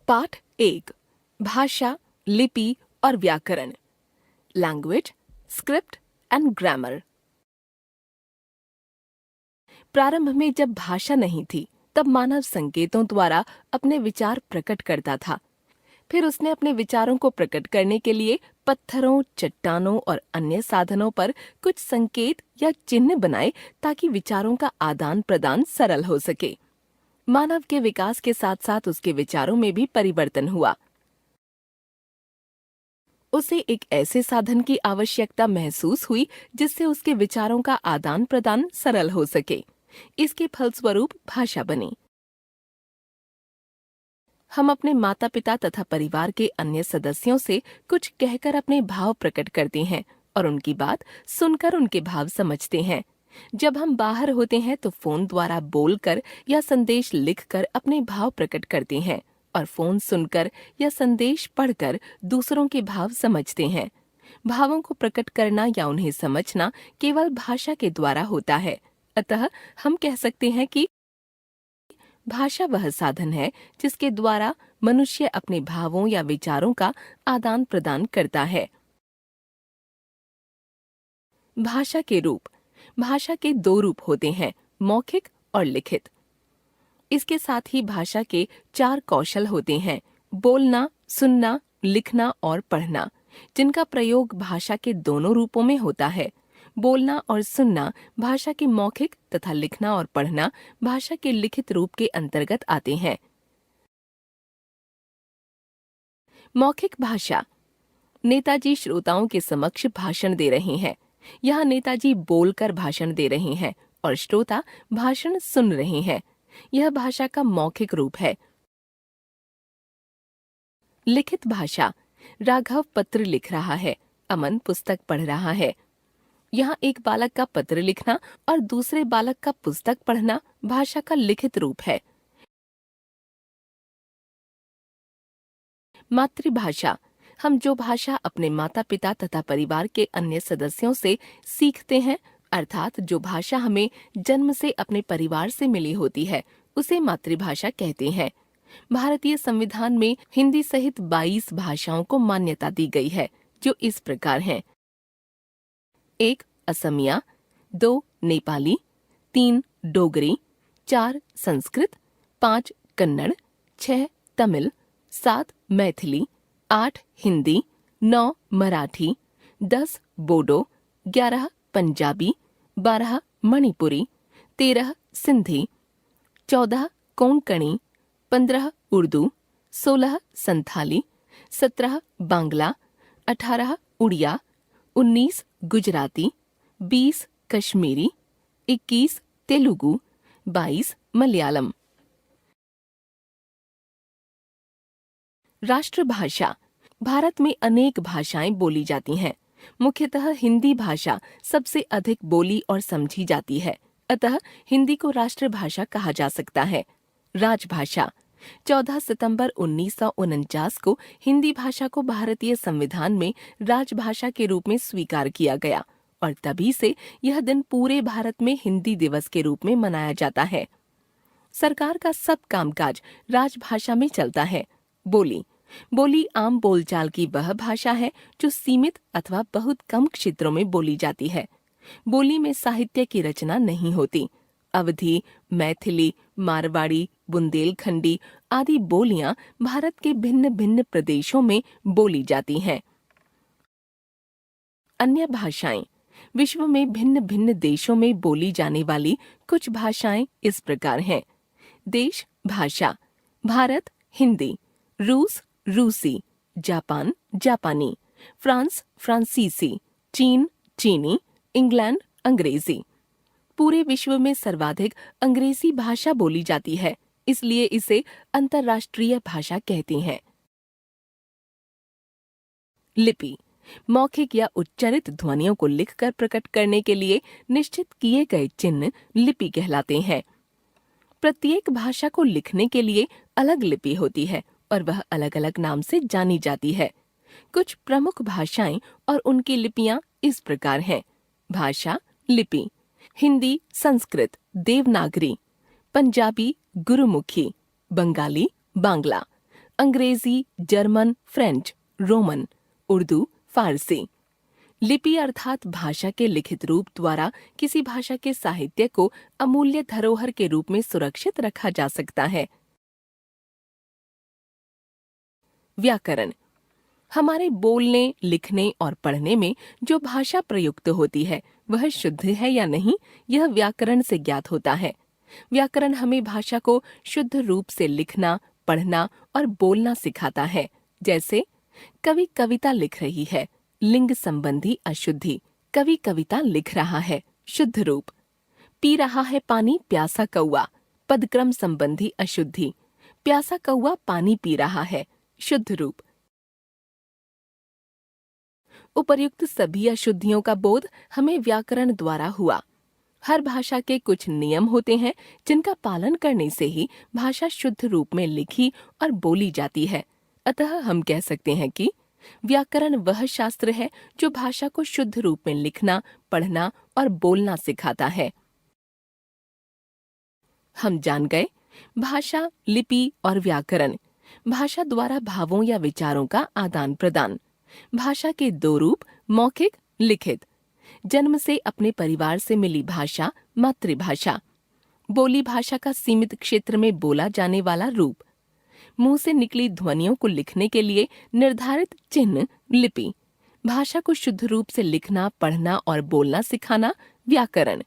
पाठ 1 भाषा, लिपि और व्याकरण। Language, script and grammar. प्रारंभ में जब भाषा नहीं थी तब मानव संकेतों द्वारा अपने विचार प्रकट करता था। फिर उसने अपने विचारों को प्रकट करने के लिए पत्थरों, चट्टानों और अन्य साधनों पर कुछ संकेत या चिन्ह बनाए ताकि विचारों का आदान प्रदान सरल हो सके। मानव के विकास के साथ साथ उसके विचारों में भी परिवर्तन हुआ। उसे एक ऐसे साधन की आवश्यकता महसूस हुई जिससे उसके विचारों का आदान प्रदान सरल हो सके। इसके फलस्वरूप भाषा बनी। हम अपने माता पिता तथा परिवार के अन्य सदस्यों से कुछ कहकर अपने भाव प्रकट करते हैं और उनकी बात सुनकर उनके भाव समझते हैं। जब हम बाहर होते हैं तो फोन द्वारा बोलकर या संदेश लिखकर अपने भाव प्रकट करते हैं और फोन सुनकर या संदेश पढ़कर दूसरों के भाव समझते हैं। भावों को प्रकट करना या उन्हें समझना केवल भाषा के द्वारा होता है। अतः हम कह सकते हैं कि भाषा वह साधन है जिसके द्वारा मनुष्य अपने भावों या विचारों का आदान प्रदान करता है। भाषा के रूप। भाषा के 2 रूप होते हैं, मौखिक और लिखित। इसके साथ ही भाषा के 4 कौशल होते हैं, बोलना, सुनना, लिखना और पढ़ना, जिनका प्रयोग भाषा के दोनों रूपों में होता है। बोलना और सुनना भाषा के मौखिक तथा लिखना और पढ़ना भाषा के लिखित रूप के अंतर्गत आते हैं। मौखिक भाषा। नेताजी श्रोताओं के समक्ष भाषण दे रहे हैं। यहाँ नेताजी बोलकर भाषण दे रहे हैं और श्रोता भाषण सुन रहे हैं। यह भाषा का मौखिक रूप है। लिखित भाषा। राघव पत्र लिख रहा है, अमन पुस्तक पढ़ रहा है। यहाँ एक बालक का पत्र लिखना और दूसरे बालक का पुस्तक पढ़ना भाषा का लिखित रूप है। मातृभाषा। हम जो भाषा अपने माता पिता तथा परिवार के अन्य सदस्यों से सीखते हैं, अर्थात जो भाषा हमें जन्म से अपने परिवार से मिली होती है, उसे मातृभाषा कहते हैं। भारतीय संविधान में हिंदी सहित 22 भाषाओं को मान्यता दी गई है, जो इस प्रकार हैं: 1 असमिया, 2 नेपाली, 3 डोगरी, 4 संस्कृत, 5 कन्नड़, 6 तमिल, 7 मैथिली, 8 हिंदी, 9 मराठी, 10 बोडो, 11 पंजाबी, 12 मणिपुरी, 13 सिंधी, 14 कोंकणी, 15 उर्दू, 16 संथाली, 17 बांग्ला, 18 उड़िया, 19 गुजराती, 20 कश्मीरी, 21 तेलुगु, 22 मलयालम। राष्ट्रभाषा। भारत में अनेक भाषाएं बोली जाती हैं। मुख्यतः हिंदी भाषा सबसे अधिक बोली और समझी जाती है, अतः हिंदी को राष्ट्रभाषा कहा जा सकता है। राजभाषा। 14 सितंबर 1949 को हिंदी भाषा को भारतीय संविधान में राजभाषा के रूप में स्वीकार किया गया और तभी से यह दिन पूरे भारत में हिंदी दिवस के रूप में मनाया जाता है। सरकार का सब कामकाज राजभाषा में चलता है। बोली। बोली आम बोलचाल की वह भाषा है जो सीमित अथवा बहुत कम क्षेत्रों में बोली जाती है। बोली में साहित्य की रचना नहीं होती। अवधी, मैथिली, मारवाड़ी, बुंदेलखंडी आदि बोलियां भारत के भिन्न भिन्न प्रदेशों में बोली जाती हैं। अन्य भाषाएं। विश्व में भिन्न भिन्न देशों में बोली जाने वाली कुछ भाषाएं इस प्रकार हैं: देश भाषा, भारत हिंदी, रूस रूसी, जापान जापानी, फ्रांस फ्रांसीसी, चीन चीनी, इंग्लैंड अंग्रेजी। पूरे विश्व में सर्वाधिक अंग्रेजी भाषा बोली जाती है, इसलिए इसे अंतर्राष्ट्रीय भाषा कहते हैं। लिपि। मौखिक या उच्चारित ध्वनियों को लिखकर प्रकट करने के लिए निश्चित किए गए चिन्ह लिपि कहलाते हैं। प्रत्येक भाषा को लिखने के लिए अलग लिपि होती है और वह अलग अलग नाम से जानी जाती है। कुछ प्रमुख भाषाएं और उनकी लिपियां इस प्रकार हैं: भाषा लिपि, हिंदी संस्कृत देवनागरी, पंजाबी गुरुमुखी, बंगाली बांग्ला, अंग्रेजी, जर्मन, फ्रेंच, रोमन, उर्दू, फारसी। लिपि अर्थात भाषा के लिखित रूप द्वारा किसी भाषा के साहित्य को अमूल्य धरोहर के रूप में सुरक्षित रखा जा सकता है। व्याकरण हमारे बोलने, लिखने और पढ़ने में जो भाषा प्रयुक्त होती है वह शुद्ध है या नहीं, यह व्याकरण से ज्ञात होता है। व्याकरण हमें भाषा को शुद्ध रूप से लिखना, पढ़ना और बोलना सिखाता है। जैसे कवि कविता लिख रही है, लिंग संबंधी अशुद्धि, कवि कविता लिख रहा है, शुद्ध रूप। पी रहा है पानी प्यासा कौआ, पदक्रम संबंधी अशुद्धि, प्यासा कौआ पानी पी रहा है, शुद्ध रूप। उपर्युक्त सभी अशुद्धियों का बोध हमें व्याकरण द्वारा हुआ। हर भाषा के कुछ नियम होते हैं जिनका पालन करने से ही भाषा शुद्ध रूप में लिखी और बोली जाती है। अतः हम कह सकते हैं कि व्याकरण वह शास्त्र है जो भाषा को शुद्ध रूप में लिखना, पढ़ना और बोलना सिखाता है। हम जान गए भाषा, लिपि और व्याकरण। भाषा द्वारा भावों या विचारों का आदान प्रदान। भाषा के दो रूप, मौखिक, लिखित। जन्म से अपने परिवार से मिली भाषा मातृभाषा। बोली भाषा का सीमित क्षेत्र में बोला जाने वाला रूप। मुंह से निकली ध्वनियों को लिखने के लिए निर्धारित चिन्ह, लिपि। भाषा को शुद्ध रूप से लिखना, पढ़ना और बोलना सिखाना, व्याकरण।